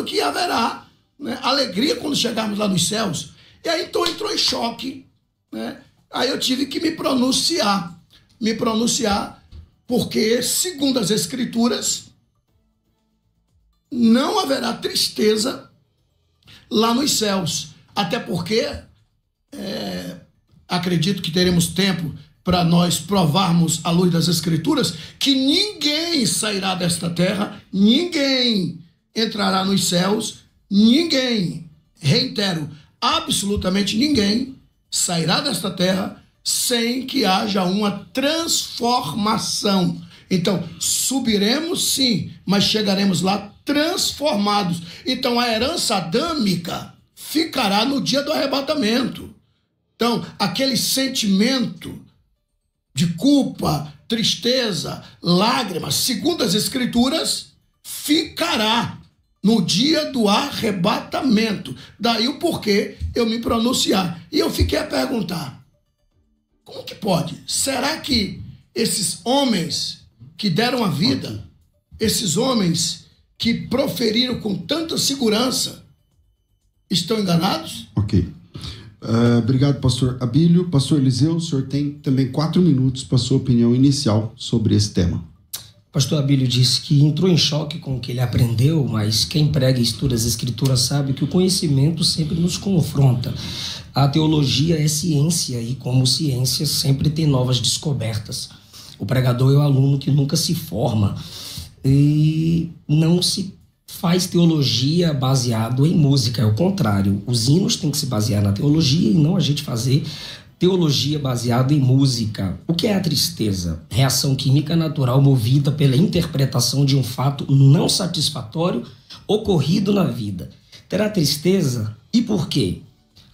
dizendo que haverá, né, alegria quando chegarmos lá nos céus. E aí então entrou em choque, né? Aí eu tive que me pronunciar, porque, segundo as Escrituras, não haverá tristeza lá nos céus. Até porque, acredito que teremos tempo para nós provarmos à luz das Escrituras que ninguém sairá desta terra, ninguém entrará nos céus, ninguém, reitero, absolutamente ninguém sairá desta terra sem que haja uma transformação. Então, subiremos sim, mas chegaremos lá transformados. Então, a herança adâmica ficará no dia do arrebatamento. Então, aquele sentimento de culpa, tristeza, lágrimas, segundo as Escrituras, ficará no dia do arrebatamento. Daí o porquê eu me pronunciar. E eu fiquei a perguntar, como que pode? Será que esses homens que deram a vida, esses homens que proferiram com tanta segurança, estão enganados? Ok. Obrigado, pastor Abílio. Pastor Eliseu, o senhor tem também 4 minutos para sua opinião inicial sobre esse tema. Pastor Abílio disse que entrou em choque com o que ele aprendeu, mas quem prega e estuda as Escrituras sabe que o conhecimento sempre nos confronta. A teologia é ciência e, como ciência, sempre tem novas descobertas. O pregador é o aluno que nunca se forma e não se faz teologia baseado em música, é o contrário. Os hinos têm que se basear na teologia e não a gente fazer teologia baseada em música. O que é a tristeza? Reação química natural movida pela interpretação de um fato não satisfatório ocorrido na vida. Terá tristeza? E por quê?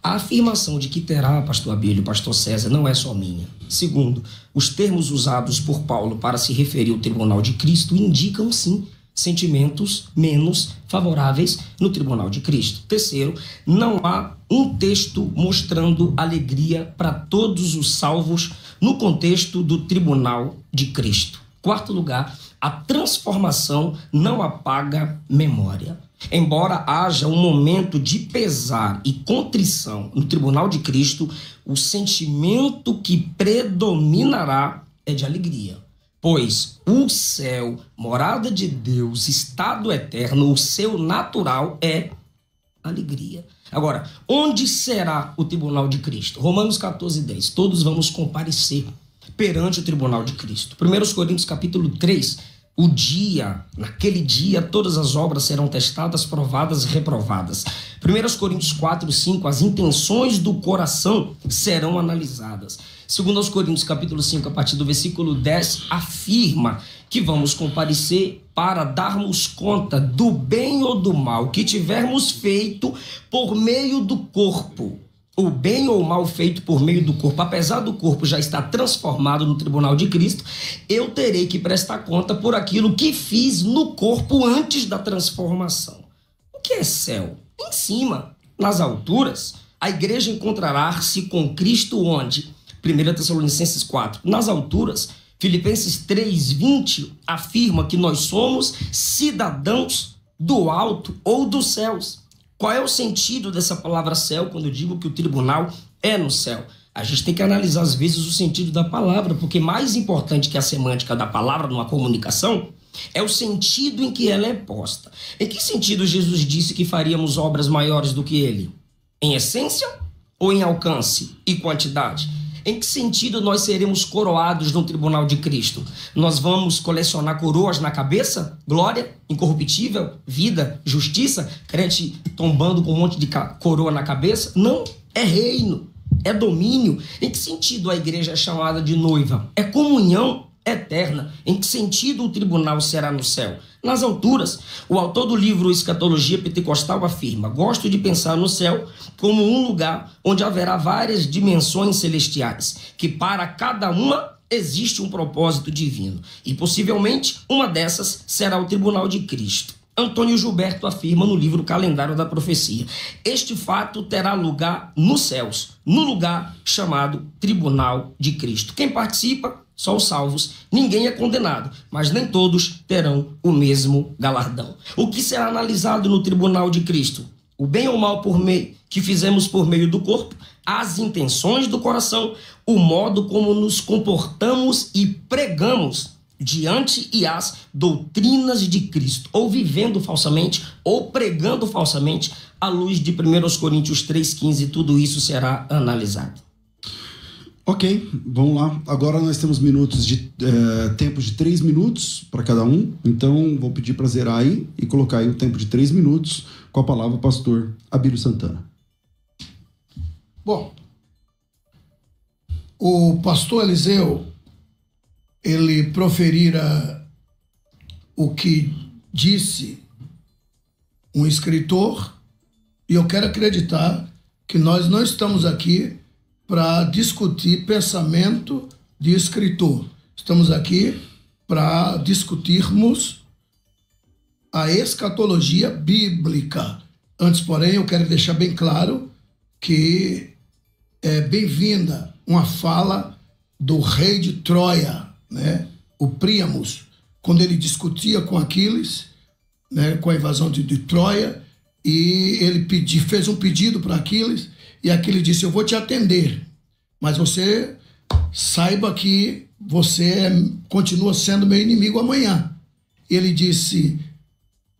A afirmação de que terá, pastor Abílio, pastor César, não é só minha. Segundo, os termos usados por Paulo para se referir ao tribunal de Cristo indicam, sim, sentimentos menos favoráveis no tribunal de Cristo. Terceiro, não há um texto mostrando alegria para todos os salvos no contexto do tribunal de Cristo. Quarto lugar, a transformação não apaga memória. Embora haja um momento de pesar e contrição no tribunal de Cristo, o sentimento que predominará é de alegria. Pois o céu, morada de Deus, estado eterno, o seu natural é alegria. Agora, onde será o tribunal de Cristo? Romanos 14:10. Todos vamos comparecer perante o tribunal de Cristo. 1 Coríntios capítulo 3. Naquele dia, todas as obras serão testadas, provadas e reprovadas. 1 Coríntios 4:5. As intenções do coração serão analisadas. 2 Coríntios capítulo 5, a partir do versículo 10, afirma que vamos comparecer para darmos conta do bem ou do mal que tivermos feito por meio do corpo. O bem ou o mal feito por meio do corpo, apesar do corpo já estar transformado no tribunal de Cristo, eu terei que prestar conta por aquilo que fiz no corpo antes da transformação. O que é céu? Em cima, nas alturas, a igreja encontrará-se com Cristo onde? 1 Tessalonicenses 4. Nas alturas, Filipenses 3:20 afirma que nós somos cidadãos do alto ou dos céus. Qual é o sentido dessa palavra céu quando eu digo que o tribunal é no céu? A gente tem que analisar às vezes o sentido da palavra, porque mais importante que a semântica da palavra numa comunicação é o sentido em que ela é posta. Em que sentido Jesus disse que faríamos obras maiores do que ele? Em essência ou em alcance e quantidade? Em que sentido nós seremos coroados no tribunal de Cristo? Nós vamos colecionar coroas na cabeça? Glória, incorruptível, vida, justiça? Crente tombando com um monte de coroa na cabeça? Não, é reino, é domínio. Em que sentido a igreja é chamada de noiva? É comunhão eterna. Em que sentido o tribunal será no céu? Nas alturas. O autor do livro Escatologia Pentecostal afirma: gosto de pensar no céu como um lugar onde haverá várias dimensões celestiais, que para cada uma existe um propósito divino, e possivelmente uma dessas será o tribunal de Cristo. Antônio Gilberto afirma no livro Calendário da Profecia: este fato terá lugar nos céus, no lugar chamado Tribunal de Cristo. Quem participa? só os salvos. Ninguém é condenado, mas nem todos terão o mesmo galardão. O que será analisado no tribunal de Cristo? O bem ou mal que fizemos por meio do corpo, as intenções do coração, o modo como nos comportamos e pregamos diante e as doutrinas de Cristo, ou vivendo falsamente, ou pregando falsamente, à luz de 1 Coríntios 3,15, tudo isso será analisado. Ok, vamos lá. Agora nós temos tempos de 3 minutos para cada um. Então, vou pedir para zerar aí e colocar aí o tempo de 3 minutos com a palavra pastor Abílio Santana. Bom, o pastor Eliseu, ele proferira o que disse um escritor, e eu quero acreditar que nós não estamos aqui para discutir pensamento de escritor. Estamos aqui para discutirmos a escatologia bíblica. Antes, porém, eu quero deixar bem claro que é bem-vinda uma fala do rei de Troia, né? O Príamos, quando ele discutia com Aquiles, né, com a invasão de Troia, e ele fez um pedido para Aquiles, e Aquiles disse: eu vou te atender, mas você saiba que você continua sendo meu inimigo amanhã. Ele disse: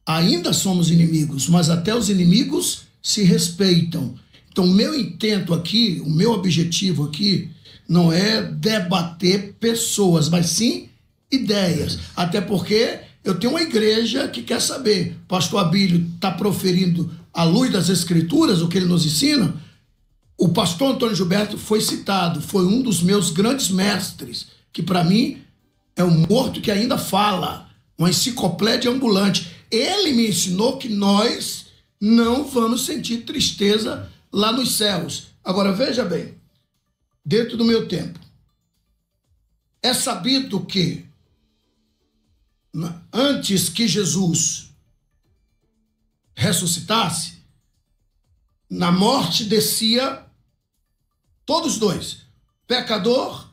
ainda somos inimigos, mas até os inimigos se respeitam. Então, o meu intento aqui, o meu objetivo aqui, não é debater pessoas, mas sim ideias. Até porque eu tenho uma igreja que quer saber. Pastor Abílio está proferindo à luz das Escrituras o que ele nos ensina. O pastor Antônio Gilberto foi citado, foi um dos meus grandes mestres, que para mim é um morto que ainda fala, uma enciclopédia ambulante. Ele me ensinou que nós não vamos sentir tristeza lá nos céus. Agora, veja bem, dentro do meu tempo, é sabido que antes que Jesus ressuscitasse, na morte descia todos dois, pecador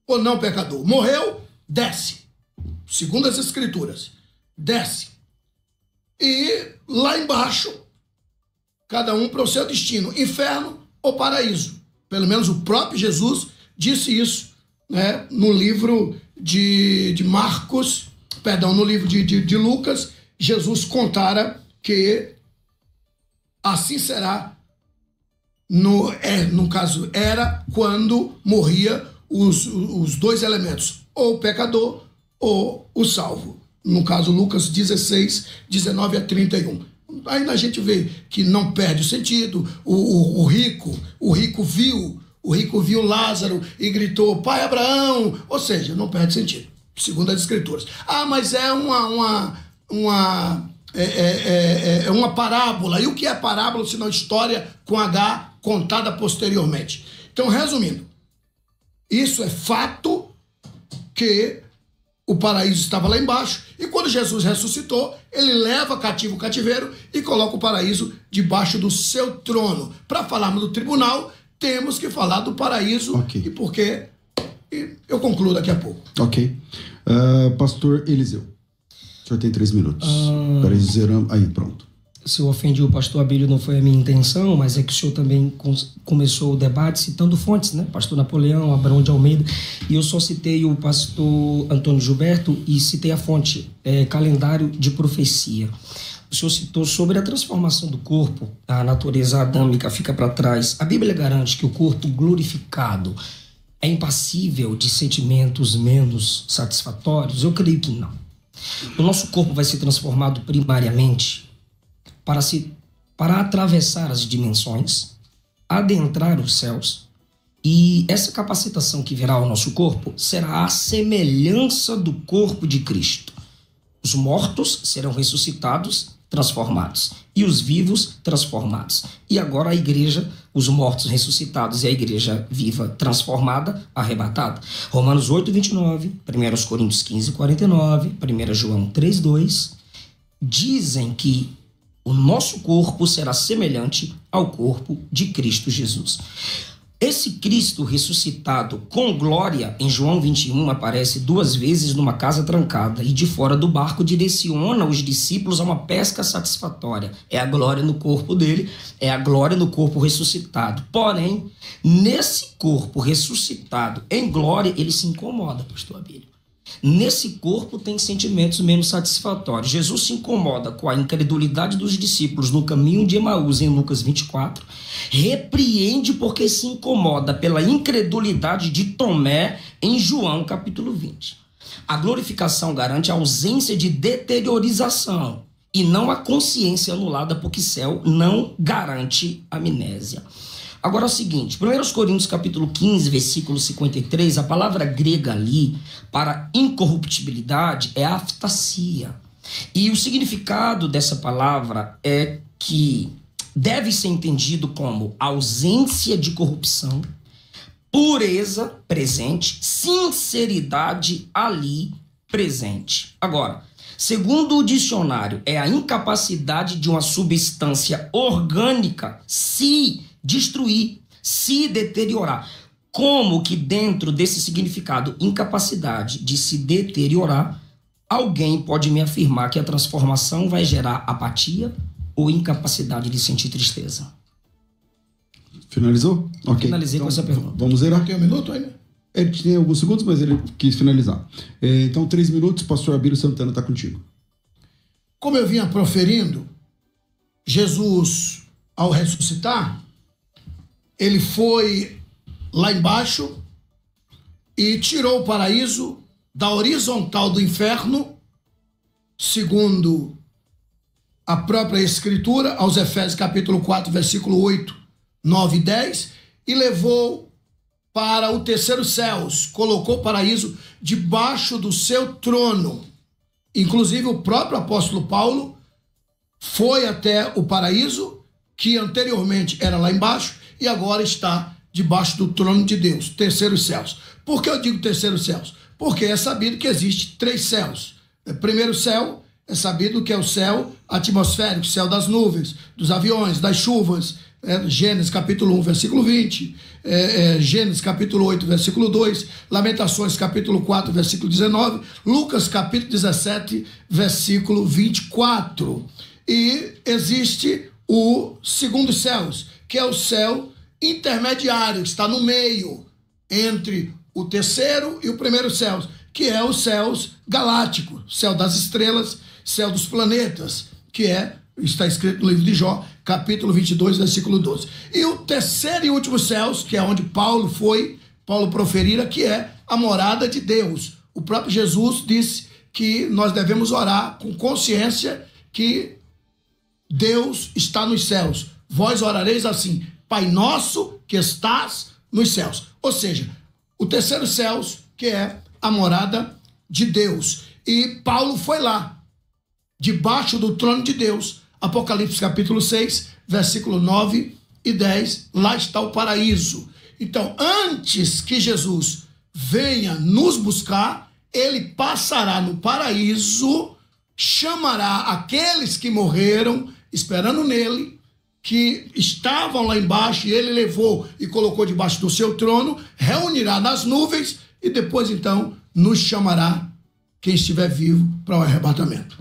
ou não pecador. Morreu, desce. Segundo as Escrituras, desce. E lá embaixo, cada um para o seu destino, inferno ou paraíso. Pelo menos o próprio Jesus disse isso, né, no livro de Marcos, perdão, no livro de Lucas. Jesus contara que assim será, no caso, era quando morria os dois elementos, ou o pecador ou o salvo. No caso, Lucas 16, 19 a 31. Aí a gente vê que não perde o sentido. O rico viu Lázaro e gritou: Pai Abraão, ou seja, não perde sentido, segundo as Escrituras. Ah, mas é uma parábola. E o que é parábola se não história com H contada posteriormente? Então, resumindo, isso é fato que o paraíso estava lá embaixo, e quando Jesus ressuscitou, ele leva cativo o cativeiro e coloca o paraíso debaixo do seu trono. Para falarmos do tribunal, temos que falar do paraíso. Okay. E por quê? Eu concluo daqui a pouco. Ok. Pastor Eliseu, o senhor tem 3 minutos. Peraí, zeramos. Aí, pronto. Se eu ofendi o pastor Abílio, não foi a minha intenção, mas é que o senhor também começou o debate citando fontes, né? Pastor Napoleão, Abraão de Almeida, e eu só citei o pastor Antônio Gilberto e citei a fonte, Calendário de Profecia. O senhor citou sobre a transformação do corpo, a natureza adâmica fica para trás. A Bíblia garante que o corpo glorificado é impassível de sentimentos menos satisfatórios? Eu creio que não. O nosso corpo vai ser transformado primariamente para atravessar as dimensões, adentrar os céus, e essa capacitação que virá ao nosso corpo será a semelhança do corpo de Cristo. Os mortos serão ressuscitados, transformados, e os vivos transformados. E agora a igreja, os mortos ressuscitados e a igreja viva transformada, arrebatada. Romanos 8, 29, 1 Coríntios 15, 49, 1 João 3, 2, dizem que o nosso corpo será semelhante ao corpo de Cristo Jesus. Esse Cristo ressuscitado com glória, em João 21, aparece 2 vezes numa casa trancada e de fora do barco direciona os discípulos a uma pesca satisfatória. É a glória no corpo dele, é a glória no corpo ressuscitado. Porém, nesse corpo ressuscitado em glória, ele se incomoda, pastor Abílio. Nesse corpo tem sentimentos menos satisfatórios. Jesus se incomoda com a incredulidade dos discípulos no caminho de Emaús, em Lucas 24. Repreende porque se incomoda pela incredulidade de Tomé, em João capítulo 20. A glorificação garante a ausência de deteriorização e não a consciência anulada, porque céu não garante amnésia. Agora é o seguinte, 1 Coríntios capítulo 15, versículo 53, a palavra grega ali para incorruptibilidade é aftasia. E o significado dessa palavra é que deve ser entendido como ausência de corrupção, pureza presente, sinceridade ali presente. Agora, segundo o dicionário, é a incapacidade de uma substância orgânica se destruir, se deteriorar. Como que dentro desse significado, incapacidade de se deteriorar, alguém pode me afirmar que a transformação vai gerar apatia ou incapacidade de sentir tristeza? Finalizou? Ok. Finalizei então, com essa pergunta. Vamos zerar? Tem um minuto ainda? Ele tem alguns segundos, mas ele quis finalizar. Então, 3 minutos, pastor Abílio Santana está contigo. Como eu vinha proferindo, Jesus, ao ressuscitar, ele foi lá embaixo e tirou o paraíso da horizontal do inferno, segundo a própria Escritura, aos Efésios capítulo 4, versículo 8, 9 e 10, e levou para o terceiro céus, colocou o paraíso debaixo do seu trono. Inclusive o próprio apóstolo Paulo foi até o paraíso, que anteriormente era lá embaixo, e agora está debaixo do trono de Deus, terceiros céus. Por que eu digo terceiros céus? Porque é sabido que existe 3 céus. O primeiro céu é sabido que é o céu atmosférico, céu das nuvens, dos aviões, das chuvas. Gênesis capítulo 1, versículo 20, Gênesis capítulo 8, versículo 2, Lamentações capítulo 4, versículo 19, Lucas capítulo 17, versículo 24. E existe o segundo céus, que é o céu intermediário, que está no meio entre o terceiro e o primeiro céu, que é os céus galácticos, céu das estrelas, céu dos planetas, que está escrito no livro de Jó, capítulo 22, versículo 12. E o terceiro e último céus, que é onde Paulo proferira, que é a morada de Deus. O próprio Jesus disse que nós devemos orar com consciência que Deus está nos céus. Vós orareis assim: Pai nosso que estás nos céus. Ou seja, o terceiro céus, que é a morada de Deus. E Paulo foi lá, debaixo do trono de Deus. Apocalipse capítulo 6, versículo 9 e 10. Lá está o paraíso. Então, antes que Jesus venha nos buscar, ele passará no paraíso, chamará aqueles que morreram esperando nele, que estavam lá embaixo, e ele levou e colocou debaixo do seu trono, reunirá nas nuvens e depois então nos chamará quem estiver vivo para o arrebatamento.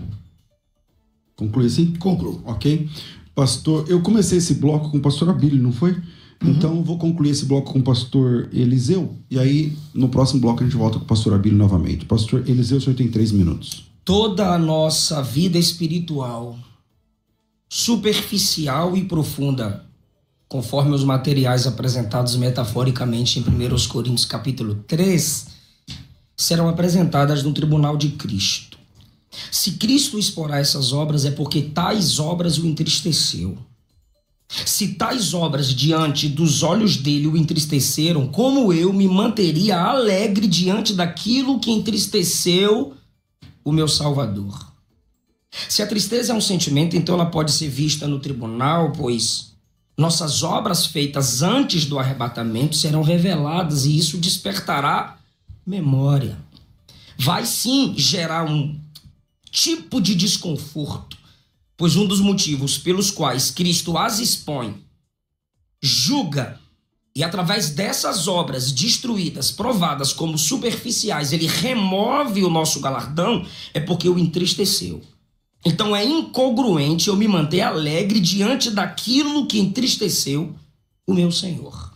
Conclui assim? Concluo. Ok. Pastor, eu comecei esse bloco com o pastor Abílio, não foi? Então eu vou concluir esse bloco com o pastor Eliseu, e aí no próximo bloco a gente volta com o pastor Abílio novamente. Pastor Eliseu, o senhor tem 3 minutos. Toda a nossa vida espiritual, superficial e profunda, conforme os materiais apresentados metaforicamente em 1 Coríntios capítulo 3, serão apresentadas no tribunal de Cristo. Se Cristo explorar essas obras, é porque tais obras o entristeceu. Se tais obras diante dos olhos dele o entristeceram, como eu me manteria alegre diante daquilo que entristeceu o meu Salvador? Se a tristeza é um sentimento, então ela pode ser vista no tribunal, pois nossas obras feitas antes do arrebatamento serão reveladas e isso despertará memória. Vai sim gerar um tipo de desconforto, pois um dos motivos pelos quais Cristo as expõe, julga e através dessas obras destruídas, provadas como superficiais, ele remove o nosso galardão, é porque o entristeceu. Então é incongruente eu me manter alegre diante daquilo que entristeceu o meu Senhor.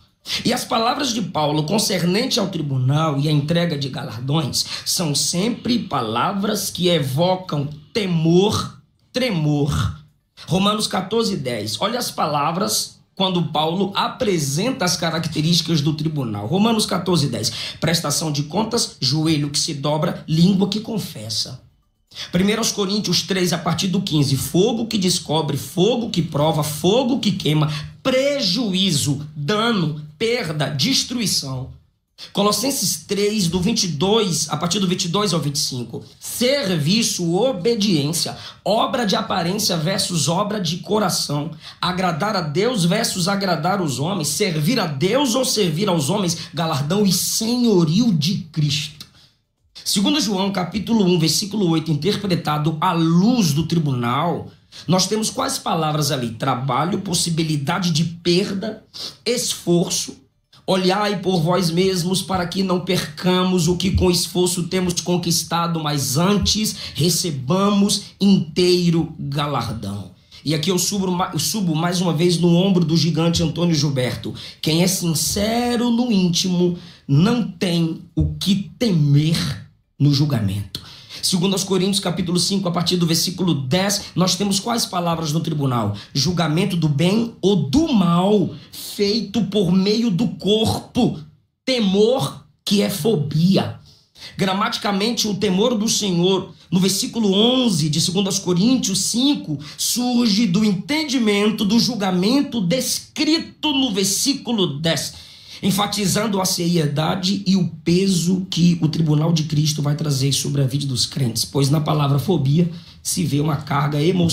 E as palavras de Paulo concernente ao tribunal e à entrega de galardões são sempre palavras que evocam temor, tremor. Romanos 14:10. Olha as palavras quando Paulo apresenta as características do tribunal. Romanos 14:10. Prestação de contas, joelho que se dobra, língua que confessa. 1 Coríntios 3, a partir do 15. Fogo que descobre, fogo que prova, fogo que queima, prejuízo, dano, perda, destruição. Colossenses 3, do 22, a partir do 22 ao 25. Serviço, obediência, obra de aparência versus obra de coração. Agradar a Deus versus agradar os homens. Servir a Deus ou servir aos homens. Galardão e senhorio de Cristo. 2 João, capítulo 1, versículo 8, interpretado à luz do tribunal, nós temos quais palavras ali? Trabalho, possibilidade de perda, esforço. Olhai por vós mesmos para que não percamos o que com esforço temos conquistado, mas antes recebamos inteiro galardão. E aqui eu subo mais uma vez no ombro do gigante Antônio Gilberto. Quem é sincero no íntimo não tem o que temer no julgamento. 2 Coríntios capítulo 5, a partir do versículo 10, nós temos quais palavras no tribunal? Julgamento do bem ou do mal, feito por meio do corpo. Temor, que é fobia. Gramaticamente, o temor do Senhor, no versículo 11 de 2 Coríntios 5, surge do entendimento do julgamento descrito no versículo 10. Enfatizando a seriedade e o peso que o tribunal de Cristo vai trazer sobre a vida dos crentes, pois na palavra fobia se vê uma carga emocional